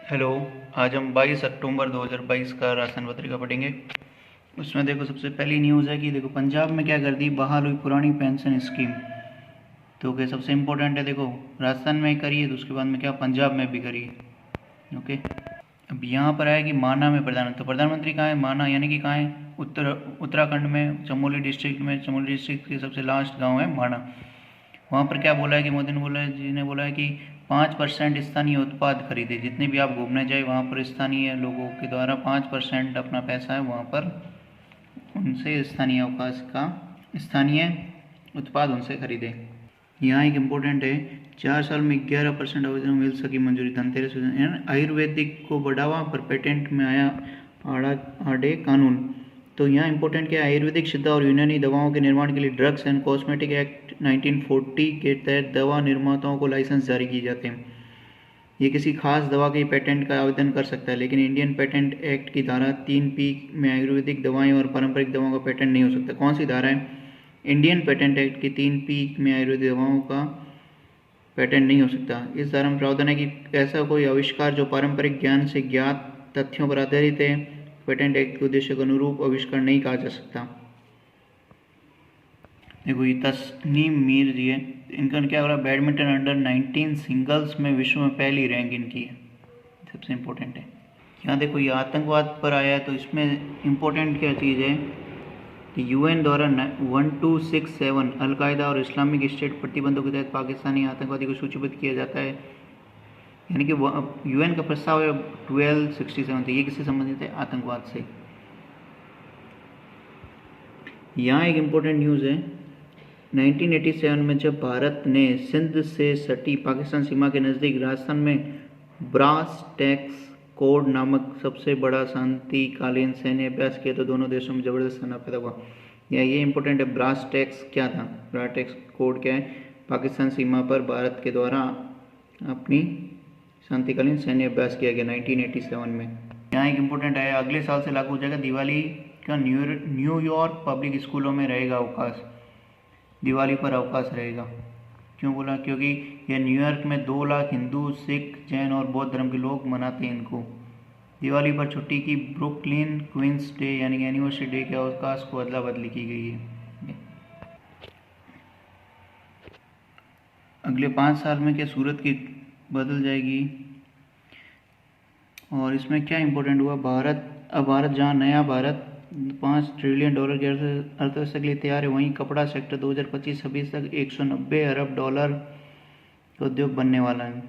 Hello. आज हम 22 अक्टूबर 2022 का राशन पत्रिका पढ़ेंगे। उसमें देखो सबसे पहली न्यूज़ है कि देखो पंजाब में क्या कर दी, बहाल हुई पुरानी पेंशन स्कीम। तो क्या सबसे इम्पोर्टेंट है, देखो राजस्थान में करी है तो उसके बाद में क्या पंजाब में भी करी है। ओके, अब यहाँ पर है कि माना में प्रधानमंत्री, तो प्रधानमंत्री कहाँ है, माना यानी कि कहाँ है, उत्तराखंड में चमोली डिस्ट्रिक्ट में। चमोली डिस्ट्रिक्ट के सबसे लास्ट गाँव है माना। वहाँ पर क्या बोला है कि मोदी ने बोला है, जी ने बोला है कि 5% स्थानीय उत्पाद खरीदे। जितने भी आप घूमने जाए वहाँ पर स्थानीय लोगों के द्वारा 5% अपना पैसा है वहाँ पर उनसे स्थानीय अवकाश का स्थानीय उत्पाद उनसे खरीदे। यहाँ एक इम्पोर्टेंट है, 4 साल में 11% आवेदन मिल सकी मंजूरी। धनतेरस आयुर्वेदिक को बढ़ावा पर पेटेंट में आया आड़े कानून। तो यहाँ इंपॉर्टेंट क्या है, आयुर्वेदिक सिद्ध और यूनानी दवाओं के निर्माण के लिए ड्रग्स एंड कॉस्मेटिक एक्ट 1940 के तहत दवा निर्माताओं को लाइसेंस जारी किए जाते हैं। ये किसी खास दवा के पेटेंट का आवेदन कर सकता है, लेकिन इंडियन पेटेंट एक्ट की धारा 3P में आयुर्वेदिक दवाएं और पारंपरिक दवाओं का पेटेंट नहीं हो सकता। कौन सी धारा है, इंडियन पेटेंट एक्ट की 3P में आयुर्वेदिक दवाओं का पेटेंट नहीं हो सकता। इस धारा में प्रावधान है कि ऐसा कोई आविष्कार जो पारंपरिक ज्ञान से ज्ञात तथ्यों पर आधारित है, पेटेंट एक्ट के उद्देश्य के अनुरूप आविष्कार नहीं कहा जा सकता। देखो ये तस्नीम मीर जी है, इनका क्या हो रहा है, बैडमिंटन अंडर 19 सिंगल्स में विश्व में पहली रैंक इनकी है, सबसे इम्पोर्टेंट है। यहाँ देखो ये आतंकवाद पर आया है, तो इसमें इम्पोर्टेंट क्या चीज़ है कि यूएन द्वारा 1267 अलकायदा और इस्लामिक स्टेट प्रतिबंधों के तहत पाकिस्तानी आतंकवादी को सूचीबद्ध किया जाता है। यानी कि यूएन का प्रस्ताव है 1267 से, ये किससे संबंधित है, आतंकवाद से। यहाँ एक इम्पोर्टेंट न्यूज़ है, 1987 में जब भारत ने सिंध से सटी पाकिस्तान सीमा के नज़दीक राजस्थान में ब्रास टैक्स कोड नामक सबसे बड़ा शांतिकालीन सैन्य अभ्यास किया तो दोनों देशों में जबरदस्त तनाव पैदा हुआ। या ये इंपॉर्टेंट है, ब्रास टैक्स क्या था, ब्रास टैक्स कोड क्या है, पाकिस्तान सीमा पर भारत के द्वारा अपनी शांतिकालीन सैन्य अभ्यास किया गया 1987 में। यहाँ एक इम्पोर्टेंट है, अगले साल से लागू हो जाएगा दिवाली का न्यूयॉर्क पब्लिक स्कूलों में रहेगा अवकाश। दिवाली पर अवकाश रहेगा, क्यों बोला, क्योंकि यह न्यूयॉर्क में 2 लाख हिंदू, सिख, जैन और बौद्ध धर्म के लोग मनाते हैं इनको। दिवाली पर छुट्टी की ब्रुकलिन क्वींस डे यानी कि एनिवर्सरी डे के अवकाश को अदला बदली की गई है। अगले 5 साल में क्या सूरत की बदल जाएगी। और इसमें क्या इंपॉर्टेंट हुआ, भारत जहाँ नया भारत $5 ट्रिलियन की अर्थव्यवस्था के लिए तैयार है, वहीं कपड़ा सेक्टर 2025-26 तक $190 अरब का उद्योग बनने वाला है।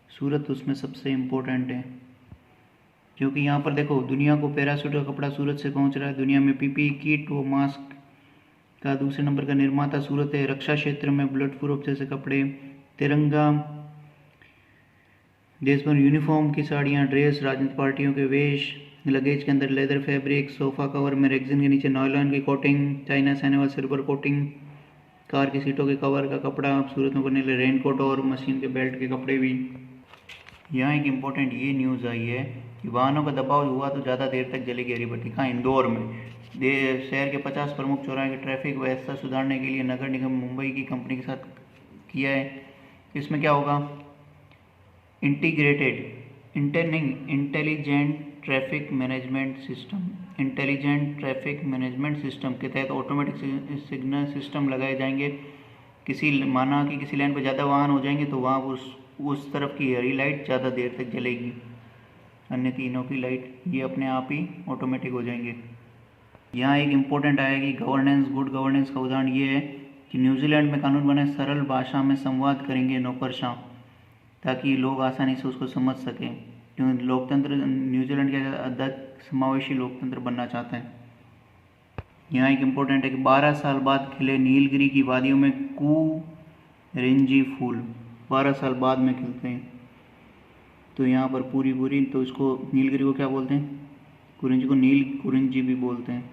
सूरत उसमें सबसे इम्पोर्टेंट है, क्योंकि यहाँ पर देखो दुनिया को पैराशूट का कपड़ा सूरत से पहुँच रहा है। दुनिया में पीपीई किट व मास्क का दूसरे नंबर का निर्माता सूरत है। रक्षा क्षेत्र में बुलेट प्रूफ जैसे कपड़े, तिरंगा, देश भर यूनिफॉर्म की साड़ियाँ, ड्रेस, राजनीतिक पार्टियों के वेश, लगेज के अंदर लेदर फैब्रिक, सोफ़ा कवर में रेक्सिन के नीचे नॉयलॉन की कोटिंग, चाइना से आने वाला सिल्वर कोटिंग, कार की सीटों के कवर का कपड़ा, सूरत में बनने वाले रेनकोट और मशीन के बेल्ट के कपड़े भी। यहाँ एक इम्पोर्टेंट ये न्यूज़ आई है कि वाहनों का दबाव हुआ तो ज़्यादा देर तक जलेगी हरी बत्ती। कहाँ, इंदौर में। शहर के 50 प्रमुख चौराहे की ट्रैफिक व्यवस्था सुधारने के लिए नगर निगम मुंबई की कंपनी के साथ किया है। इसमें क्या होगा, इंटेलिजेंट ट्रैफिक मैनेजमेंट सिस्टम के तहत ऑटोमेटिक सिग्नल सिस्टम लगाए जाएंगे। माना कि किसी लाइन पर ज़्यादा वाहन हो जाएंगे तो वहाँ उस तरफ की हरी लाइट ज़्यादा देर तक जलेगी, अन्य तीनों की लाइट ये अपने आप ही ऑटोमेटिक हो जाएंगे। यहाँ एक इम्पोर्टेंट आया कि गुड गवर्नेंस का उदाहरण ये है कि न्यूजीलैंड में कानून बने सरल भाषा में संवाद करेंगे नौकरशाह, ताकि लोग आसानी से उसको समझ सकें। क्योंकि लोकतंत्र, न्यूजीलैंड के अध्यक्ष समावेशी लोकतंत्र बनना चाहते हैं। यहाँ एक इम्पोर्टेंट है कि 12 साल बाद खिले नीलगिरी की वादियों में कुरिंजी फूल, 12 साल बाद में खिलते हैं। तो यहाँ पर पूरी तो इसको नीलगिरी को क्या बोलते हैं, कुरिंजी को नील कुरिंजी भी बोलते हैं।